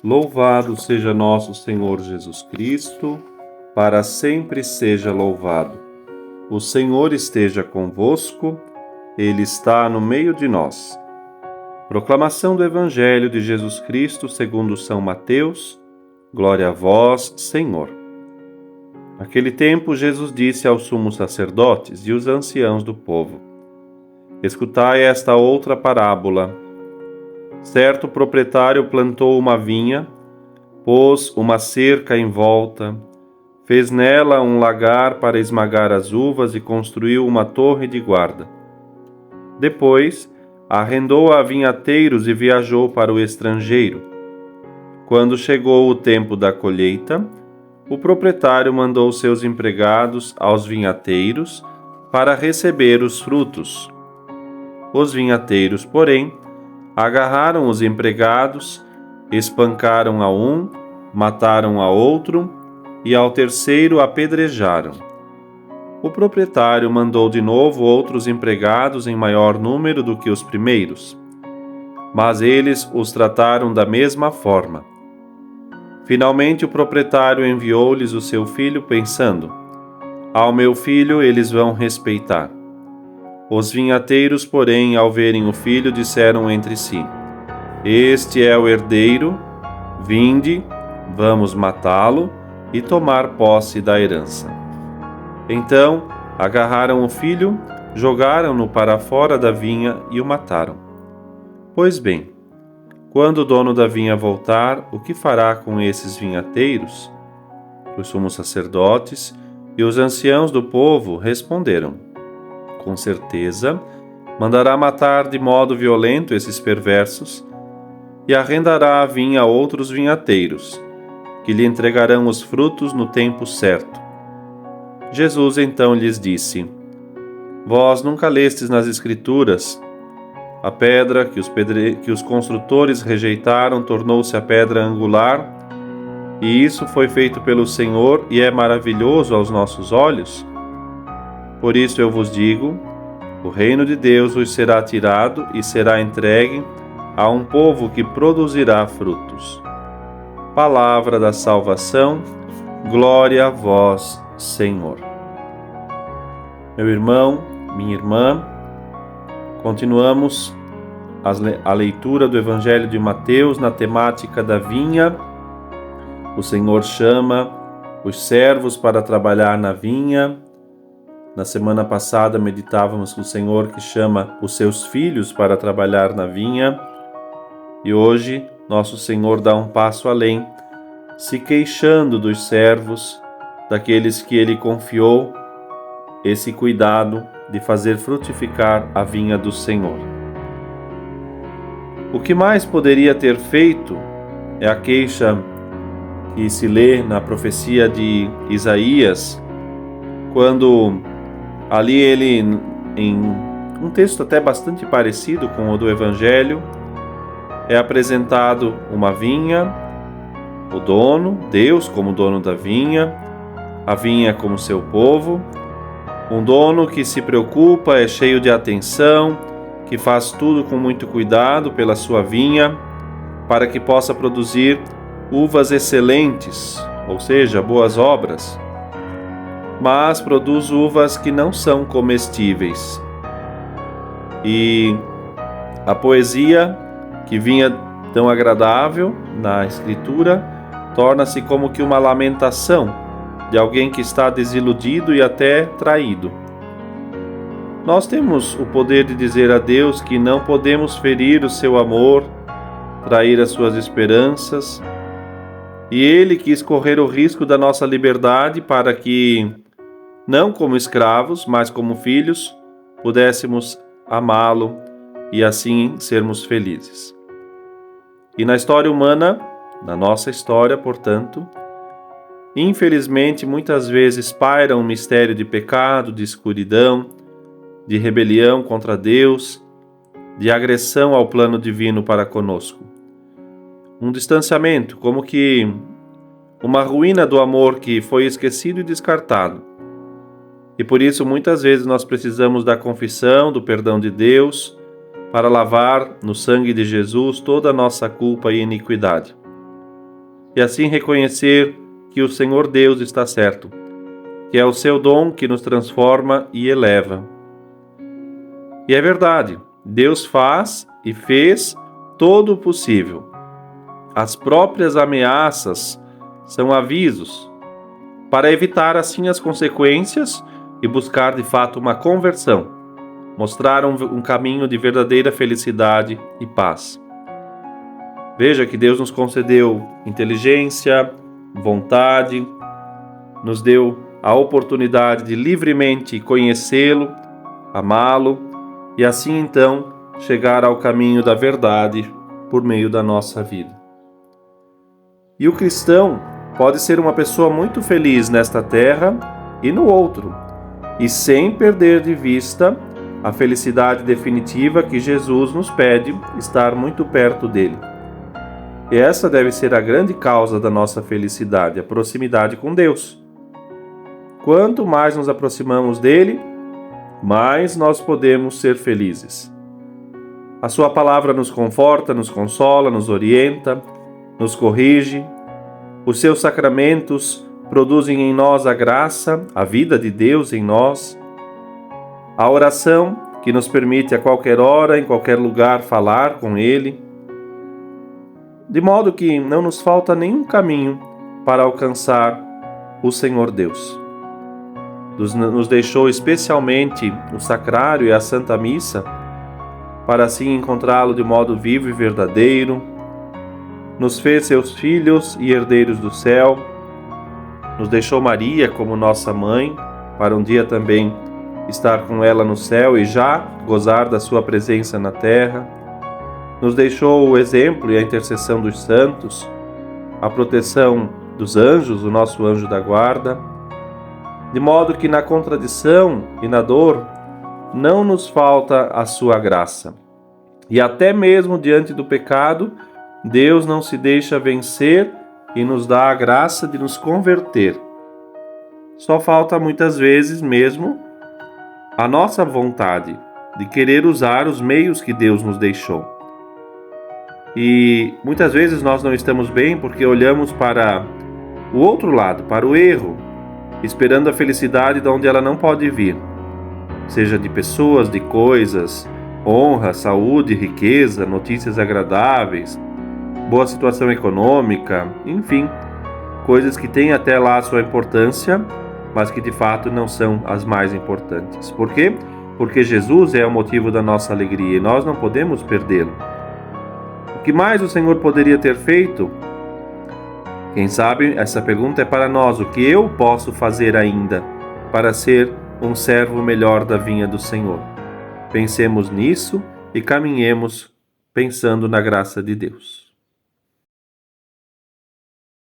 Louvado seja nosso Senhor Jesus Cristo, para sempre seja louvado. O Senhor esteja convosco, Ele está no meio de nós. Proclamação do Evangelho de Jesus Cristo segundo São Mateus. Glória a vós, Senhor. Naquele tempo, Jesus disse aos sumos sacerdotes e os anciãos do povo: Escutai esta outra parábola. Certo proprietário plantou uma vinha, pôs uma cerca em volta, fez nela um lagar para esmagar as uvas e construiu uma torre de guarda. Depois, arrendou a vinhateiros e viajou para o estrangeiro. Quando chegou o tempo da colheita, o proprietário mandou seus empregados aos vinhateiros para receber os frutos. Os vinhateiros, porém, agarraram os empregados, espancaram a um, mataram a outro e ao terceiro apedrejaram. O proprietário mandou de novo outros empregados em maior número do que os primeiros, mas eles os trataram da mesma forma. Finalmente o proprietário enviou-lhes o seu filho, pensando: ao meu filho eles vão respeitar. Os vinhateiros, porém, ao verem o filho, disseram entre si: Este é o herdeiro, vinde, vamos matá-lo e tomar posse da herança. Então, agarraram o filho, jogaram-no para fora da vinha e o mataram. Pois bem, quando o dono da vinha voltar, o que fará com esses vinhateiros? Os sumos sacerdotes e os anciãos do povo responderam: com certeza, mandará matar de modo violento esses perversos e arrendará a vinha a outros vinhateiros, que lhe entregarão os frutos no tempo certo. Jesus então lhes disse: Vós nunca lestes nas Escrituras: a pedra que os construtores rejeitaram tornou-se a pedra angular, e isso foi feito pelo Senhor e é maravilhoso aos nossos olhos? Por isso eu vos digo, o reino de Deus vos será tirado e será entregue a um povo que produzirá frutos. Palavra da salvação, glória a vós, Senhor. Meu irmão, minha irmã, continuamos a leitura do Evangelho de Mateus na temática da vinha. O Senhor chama os servos para trabalhar na vinha. Na semana passada meditávamos com o Senhor que chama os seus filhos para trabalhar na vinha. E hoje nosso Senhor dá um passo além, se queixando dos servos, daqueles que Ele confiou esse cuidado de fazer frutificar a vinha do Senhor. O que mais poderia ter feito é a queixa que se lê na profecia de Isaías, quando ali ele, em um texto até bastante parecido com o do Evangelho, é apresentado uma vinha, o dono, Deus como dono da vinha, a vinha como seu povo, um dono que se preocupa, é cheio de atenção, que faz tudo com muito cuidado pela sua vinha, para que possa produzir uvas excelentes, ou seja, boas obras, mas produz uvas que não são comestíveis. E a poesia, que vinha tão agradável na Escritura, torna-se como que uma lamentação de alguém que está desiludido e até traído. Nós temos o poder de dizer a Deus que não podemos ferir o seu amor, trair as suas esperanças, e Ele quis correr o risco da nossa liberdade para que, não como escravos, mas como filhos, pudéssemos amá-lo e assim sermos felizes. E na história humana, na nossa história, portanto, infelizmente muitas vezes paira um mistério de pecado, de escuridão, de rebelião contra Deus, de agressão ao plano divino para conosco. Um distanciamento, como que uma ruína do amor que foi esquecido e descartado. E por isso muitas vezes nós precisamos da confissão, do perdão de Deus, para lavar no sangue de Jesus toda a nossa culpa e iniquidade. e assim reconhecer que o Senhor Deus está certo, que é o seu dom que nos transforma e eleva. E é verdade, Deus faz e fez todo o possível. As próprias ameaças são avisos para evitar assim as consequências e buscar de fato uma conversão, mostrar um caminho de verdadeira felicidade e paz. Veja que Deus nos concedeu inteligência, vontade, nos deu a oportunidade de livremente conhecê-lo, amá-lo e assim então chegar ao caminho da verdade por meio da nossa vida. E o cristão pode ser uma pessoa muito feliz nesta terra e no outro, e sem perder de vista a felicidade definitiva que Jesus nos pede estar muito perto dele. E essa deve ser a grande causa da nossa felicidade, a proximidade com Deus. Quanto mais nos aproximamos dele, mais nós podemos ser felizes. A sua palavra nos conforta, nos consola, nos orienta, nos corrige. Os seus sacramentos produzem em nós a graça, a vida de Deus em nós. A oração, que nos permite a qualquer hora, em qualquer lugar, falar com Ele. De modo que não nos falta nenhum caminho para alcançar o Senhor Deus. Nos deixou especialmente o sacrário e a Santa Missa, para assim encontrá-lo de modo vivo e verdadeiro. Nos fez seus filhos e herdeiros do céu. Nos deixou Maria como nossa mãe, para um dia também estar com ela no céu e já gozar da sua presença na terra. Nos deixou o exemplo e a intercessão dos santos, a proteção dos anjos, o nosso anjo da guarda, de modo que na contradição e na dor não nos falta a sua graça. E até mesmo diante do pecado, Deus não se deixa vencer e nos dá a graça de nos converter. Só falta muitas vezes mesmo a nossa vontade de querer usar os meios que Deus nos deixou. E muitas vezes nós não estamos bem porque olhamos para o outro lado, para o erro, esperando a felicidade de onde ela não pode vir, seja de pessoas, de coisas, honra, saúde, riqueza, notícias agradáveis, boa situação econômica, enfim, coisas que têm até lá a sua importância, mas que de fato não são as mais importantes. Por quê? Porque Jesus é o motivo da nossa alegria e nós não podemos perdê-lo. O que mais o Senhor poderia ter feito? Quem sabe essa pergunta é para nós. O que eu posso fazer ainda para ser um servo melhor da vinha do Senhor? Pensemos nisso e caminhemos pensando na graça de Deus.